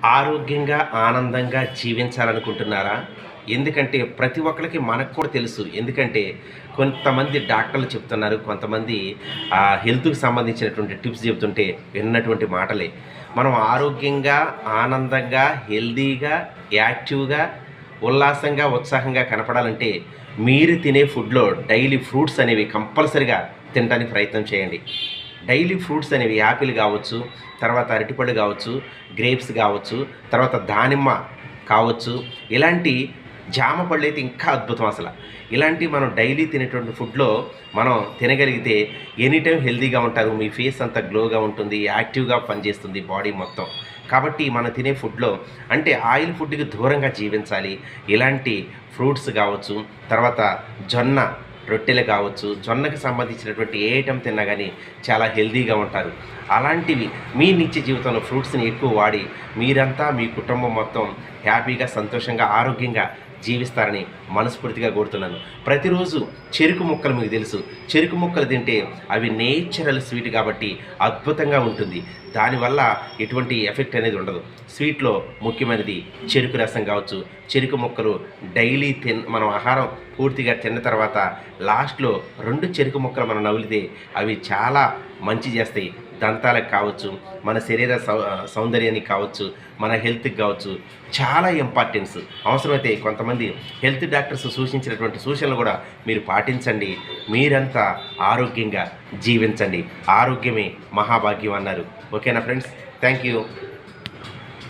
ఆరోగ్యంగా, ఆనందంగా జీవించాలనుకుంటున్నారా? ఎందుకంటే ప్రతి ఒక్కళ్ళకి మనకు కూడా తెలుసు. ఎందుకంటే కొంతమంది డాక్టర్లు చెప్తున్నారు. కొంతమంది హెల్త్‌కి సంబంధించినటువంటి టిప్స్ చెప్తుంటే విన్నటువంటి మాటలే. మనం ఆరోగ్యంగా, ఆనందంగా, హెల్తీగా, యాక్టివ్‌గా, ఉల్లాసంగా, ఉత్సాహంగా కనపడాలంటే మీరు తినే ఫుడ్‌లో డైలీ ఫ్రూట్స్ అనేవి కంపల్సరీగా తినడానికి ప్రయత్నం చేయండి. డైలీ ఫ్రూట్స్ అనేవి యాపిల్ కావచ్చు, తర్వాత అరటిపళ్ళు కావచ్చు, గ్రేప్స్ కావచ్చు, తర్వాత దానిమ్మ కావచ్చు, ఇలాంటి జామ పళ్ళైతే ఇంకా అద్భుతం అసల. ఇలాంటివి మనం డైలీ తినేటువంటి ఫుడ్‌లో మనం తినగలిగితే ఎనీ టైమ్ హెల్తీగా ఉంటారు. మీ ఫేస్ అంతా గ్లోగా ఉంటుంది. యాక్టివ్‌గా పనిచేస్తుంది బాడీ మొత్తం. కాబట్టి మనం తినే ఫుడ్‌లో అంటే ఆయిల్ ఫుడ్‌కి దూరంగా జీవించాలి. ఇలాంటి ఫ్రూట్స్ కావచ్చు, తర్వాత జొన్న రొట్టెలు కావచ్చు, జొన్నకి సంబంధించినటువంటి ఏ ఐటెమ్ తిన్నా గానీ చాలా హెల్తీగా ఉంటారు. అలాంటివి మీ నిత్య జీవితంలో ఫ్రూట్స్‌ని ఎక్కువ వాడి మీరంతా మీ కుటుంబం మొత్తం హ్యాపీగా, సంతోషంగా, ఆరోగ్యంగా జీవిస్తారని మనస్ఫూర్తిగా కోరుతున్నాను. ప్రతిరోజు చెరుకు ముక్కలు మీకు తెలుసు. చెరుకు ముక్కలు తింటే అవి నేచురల్ స్వీట్ కాబట్టి అద్భుతంగా ఉంటుంది. దానివల్ల ఎటువంటి ఎఫెక్ట్ అనేది ఉండదు. స్వీట్‌లో ముఖ్యమైనది చెరుకు రసం కావచ్చు, చెరుకు ముక్కలు డైలీ మనం ఆహారం పూర్తిగా తిన్న తర్వాత లాస్ట్‌లో 2 చెరుకు ముక్కలు మనం నమిలితే అవి చాలా మంచి చేస్తాయి. దంతాలకు కావచ్చు, మన శరీర సౌందర్యానికి కావచ్చు, మన హెల్త్‌కి కావచ్చు చాలా ఇంపార్టెన్స్. అవసరమైతే కొంతమంది హెల్త్ డాక్టర్స్ సూచించినటువంటి సూచనలు కూడా మీరు పాటించండి. మీరంతా ఆరోగ్యంగా జీవించండి. ఆరోగ్యమే మహాభాగ్యం అన్నారు. ఓకేనా ఫ్రెండ్స్? Thank you.